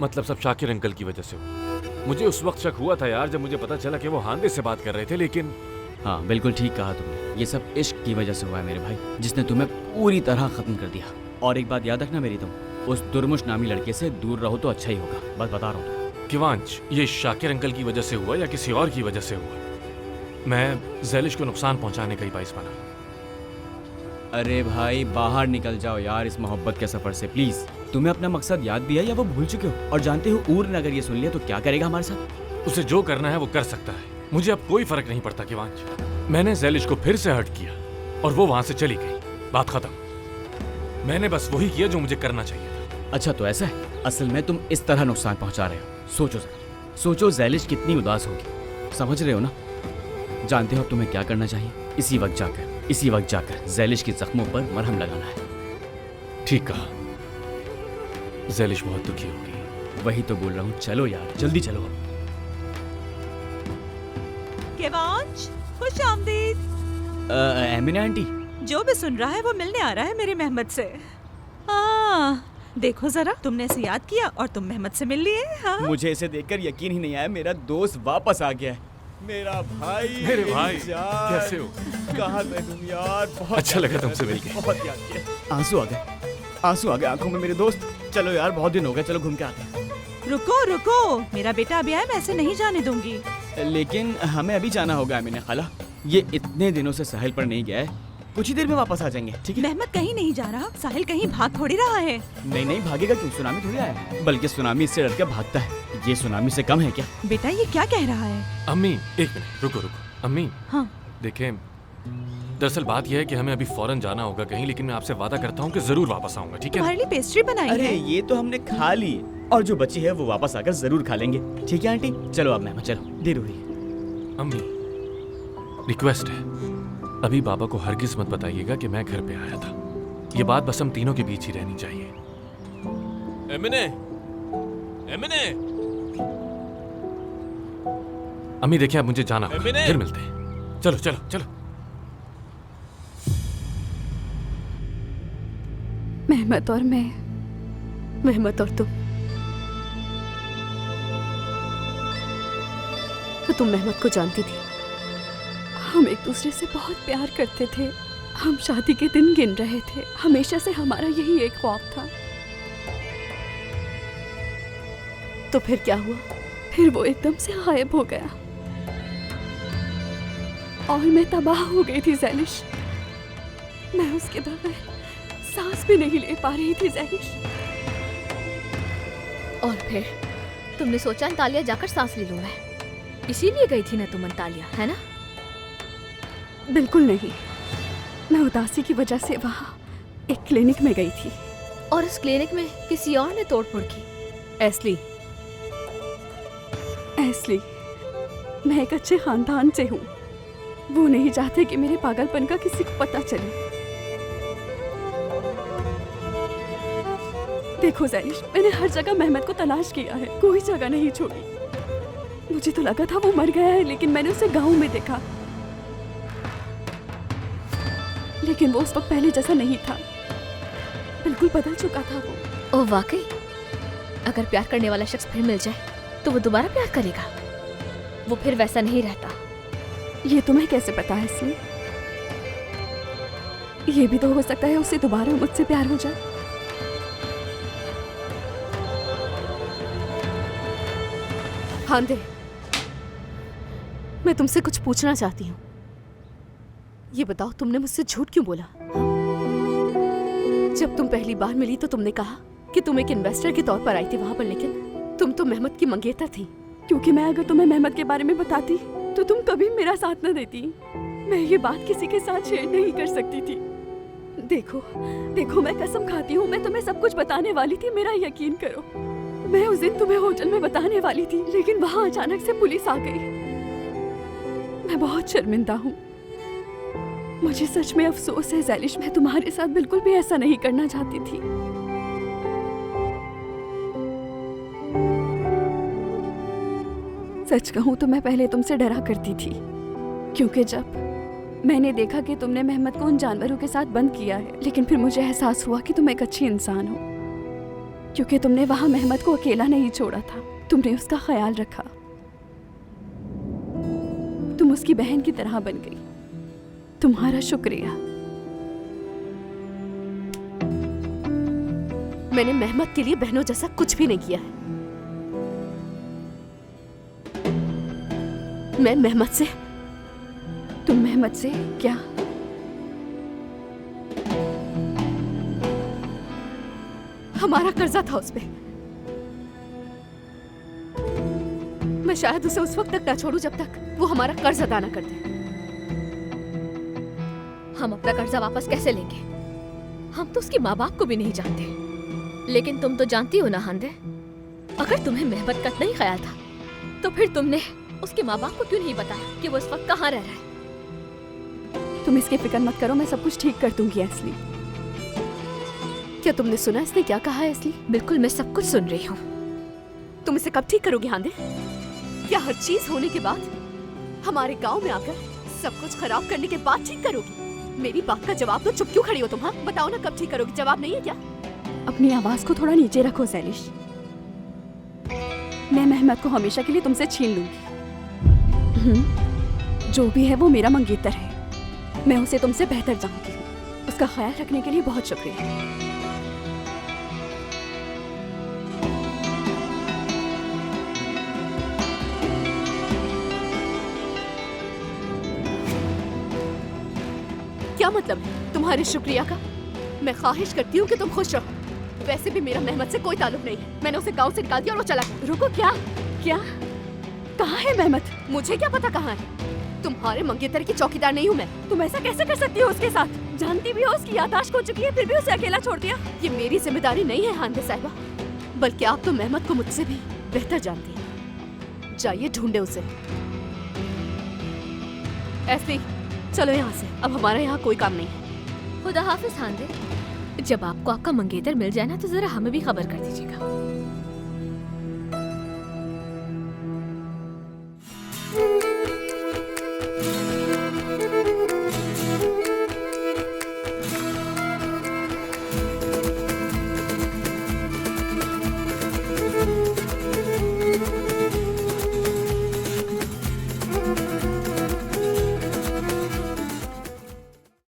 मतलब सब शाकिर अंकल की वजह से हुआ। मुझे उस वक्त शक हुआ था यार, जब मुझे पता चला कि वो हांदे से बात कर रहे थे, लेकिन हाँ बिल्कुल ठीक कहा तुमने, ये सब इश्क की वजह से हुआ है मेरे भाई, जिसने तुम्हें पूरी तरह खत्म कर दिया। और एक बात याद रखना मेरी, तुम उस दुर्मुश नामी लड़के से दूर रहो तो अच्छा ही होगा, बस बता रहा हूँ। किवांश, ये शाकिर अंकल की वजह से हुआ या किसी और की वजह से हुआ, मैं ज़ैलिश को नुकसान पहुंचाने का ही बाइस बना। अरे भाई बाहर निकल जाओ यार इस मोहब्बत के सफर से प्लीज। तुम्हें अपना मकसद याद भी है या वो भूल चुके हो? और जानते हो ऊर ने अगर ये सुन लिया तो क्या करेगा हमारे साथ? उसे जो करना है वो कर सकता है, मुझे अब कोई फर्क नहीं पड़ता किवांश। मैंने ज़ैलिश को फिर से हर्ट किया और वो वहां से चली गई, बात खत्म। मैंने बस वही किया जो मुझे करना चाहिए था। अच्छा तो ऐसा है, असल में तुम इस तरह नुकसान पहुंचा रहे हो। सोचो जरा, सोचो ज़ैलिश कितनी उदास होगी, समझ रहे हो ना? जानते हो तुम्हें क्या करना चाहिए? इसी वक्त जाकर ज़ैलिश के जख्मों पर मरहम लगाना है। ठीक कहा, ज़ैलिश बहुत दुखी होगी। वही तो बोल रहा हूँ, चलो यार जल्दी चलो। किवांश, खुश आमदीद। एमिना आंटी, जो भी सुन रहा है वो मिलने आ रहा है मेरे मेहमद से। देखो जरा, तुमने इसे याद किया और तुम मेहमद से मिल लिए। हाँ? मुझे इसे देखकर यकीन ही नहीं आया, मेरा दोस्त वापस आ गया है। मेरा भाई, मेरे भाई कैसे हो? कहाँ थे तुम यार? बहुत अच्छा लगा तुमसे मिलके। बहुत याद किया। आंसू आ गए आंखों में मेरे दोस्त। चलो यार बहुत दिन हो गए, चलो घूम के आते हैं। रुको, मेरा बेटा अभी आया, मैं ऐसे नहीं जाने दूंगी। लेकिन हमें अभी जाना होगा अमीना खाला, ये इतने दिनों से साहिल पर नहीं गया है, कुछ ही देर में वापस आ जाएंगे, ठीक है? मेहमद कहीं नहीं जा रहा, साहिल कहीं भाग थोड़ी रहा है। नहीं भागेगा क्यों, सुनामी थोड़ी आया है, बल्कि सुनामी इससे डर के भागता है। ये सुनामी से कम है क्या? बेटा ये क्या कह रहा है? अम्मी एक मिनट रुको। अम्मी हाँ देखें, दरअसल बात यह है कि हमें अभी फौरन जाना होगा कहीं, लेकिन मैं आपसे वादा करता हूँ कि जरूर वापस आऊंगा, ठीक है? तुम्हारे लिए पेस्ट्री बनाई अरे है। ये तो हमने खा ली और जो बची है वो वापस आकर जरूर खा लेंगे, ठीक है आंटी? चलो अब मेहमान, चलो देर हो रही है। अम्मी रिक्वेस्ट है, अभी बाबा को हरगिज मत बताइएगा कि मैं घर पे आया था। ये बात बस हम तीनों के बीच ही रहनी चाहिए। एमिने अम्मी देखिए, अब मुझे जाना होगा, फिर मिलते हैं। चलो। मेहमद और मैं, मेहमद और तुम, तो तुम मेहमद को जानती थी। हम एक दूसरे से बहुत प्यार करते थे, हम शादी के दिन गिन रहे थे, हमेशा से हमारा यही एक ख्वाब था। तो फिर क्या हुआ? फिर वो एकदम से गायब हो गया और मैं तबाह हो गई थी ज़ैलिश। मैं उसके बगैर सांस भी नहीं ले पा रही थी ज़ैलिश। और फिर तुमने सोचा अंतालिया जाकर सांस ले लूं मैं, इसीलिए गई थी ना तुम अंतालिया, है ना? बिल्कुल नहीं, मैं उदासी की वजह से वहाँ एक क्लिनिक में गई थी। और उस क्लिनिक में किसी और ने तोड़फोड़ की। एस्ली, मैं एक अच्छे खानदान से हूँ। वो नहीं चाहते कि मेरे पागलपन का किसी को पता चले। देखो ज़ैलिश, मैंने हर जगह मेहमद को तलाश किया है, कोई जगह नहीं छोड़ी। मुझे तो लगा था वो मर गया है, लेकिन मैंने उसे गांव में देखा, लेकिन वो उस वक्त पहले जैसा नहीं था, बिल्कुल बदल चुका था वो। ओह वाकई? अगर प्यार करने वाला शख्स फिर मिल जाए तो वो दोबारा प्यार करेगा, वो फिर वैसा नहीं रहता। ये तुम्हें कैसे पता है? इसलिए ये भी तो हो सकता है उसे दोबारा मुझसे प्यार हो जाए। हाँ दे, मैं तुमसे कुछ पूछना चाहती हूँ। ये बताओ, तुमने मुझसे झूठ क्यों बोला? जब तुम पहली बार मिली तो तुमने कहा कि तुम एक इन्वेस्टर के तौर पर आई थी वहां पर, लेकिन तुम तो मेहमद की मंगेतर थी, क्योंकि मैं अगर तुम्हें मेहमद के बारे में बताती तो तुम कभी मेरा साथ न देती। मैं ये बात किसी के साथ शेयर नहीं कर सकती थी। देखो मैं कसम खाती हूँ, मैं तुम्हें सब कुछ बताने वाली थी, मेरा यकीन करो। मैं उस दिन तुम्हें होटल में बताने वाली थी, लेकिन वहाँ अचानक से पुलिस आ गई। मैं बहुत शर्मिंदा हूँ, मुझे सच में अफसोस है ज़ैलिश, मैं तुम्हारे साथ बिल्कुल भी ऐसा नहीं करना चाहती थी। सच कहूँ तो मैं पहले तुमसे डरा करती थी, क्योंकि जब मैंने देखा कि तुमने मेहमद को उन जानवरों के साथ बंद किया है, लेकिन फिर मुझे एहसास हुआ कि तुम एक अच्छी इंसान हो, क्योंकि तुमने वहां मेहमत को अकेला नहीं छोड़ा था, तुमने उसका ख्याल रखा। तुम उसकी बहन की तरह बन गई। तुम्हारा शुक्रिया। मैंने मेहमत के लिए बहनों जैसा कुछ भी नहीं किया है। मैं मेहमत से तुम मेहमत से क्या? हमारा कर्जा था उस पे। मैं शायद उसे उस वक्त तक ना छोड़ूं जब तक वो हमारा कर्ज अदा ना कर दे। हम अपना कर्जा वापस कैसे लेंगे? हम तो उसके माँ बाप को भी नहीं जानते। लेकिन तुम तो जानती हो ना हांदे, अगर तुम्हें मेहमत का नहीं ख्याल था तो फिर तुमने उसके माँ बाप को क्यों नहीं बताया कि वो इस वक्त कहाँ रह रहा है? तुम इसकी फिक्र मत करो, मैं सब कुछ ठीक कर दूंगी एस्ली। क्या तुमने सुना इसने क्या कहा है एस्ली? बिल्कुल, मैं सब कुछ सुन रही हूँ। तुम इसे कब ठीक करोगी हांदे? क्या हर चीज होने के बाद, हमारे गांव में आकर सब कुछ खराब करने के बाद ठीक करोगी? मेरी बात का जवाब दो। चुप क्यों खड़ी हो तुम? हाँ बताओ ना, कब ठीक करोगी? जवाब नहीं है क्या? अपनी आवाज को थोड़ा नीचे रखो ज़ैलिश। मैं मेहमत को हमेशा के लिए तुमसे छीन लूंगी। जो भी है वो मेरा मंगेतर है। मैं उसे तुमसे बेहतर जानती हूँ। उसका ख्याल रखने के लिए बहुत शुक्रिया। क्या मतलब है तुम्हारे शुक्रिया का? मैं ख्वाहिश करती हूँ कि तुम खुश रहो। वैसे भी मेरा मेहमत से कोई ताल्लुक नहीं है। मैंने उसे गांव से निकाल दिया और वो चला गया। रुको, क्या क्या कहाँ है मेहमत? मुझे क्या पता कहाँ है? तुम्हारे मंगेतर की चौकीदार नहीं हूँ मैं। तुम ऐसा कैसे कर सकती हो उसके साथ? जानती भी हो उसकी याददाश्त खो चुकी है, फिर भी उसे अकेला छोड़ दिया। ये मेरी जिम्मेदारी नहीं है हांदे साहिबा, बल्कि आप तो मेहमत को मुझसे भी बेहतर जानती हैं। जाइए ढूंढे उसे। ऐसे चलो यहाँ से, अब हमारा यहाँ कोई काम नहीं है। खुदा हाफिज हांदे। जब आपको आपका मंगेतर मिल जाए ना तो जरा हमें भी खबर कर दीजिएगा।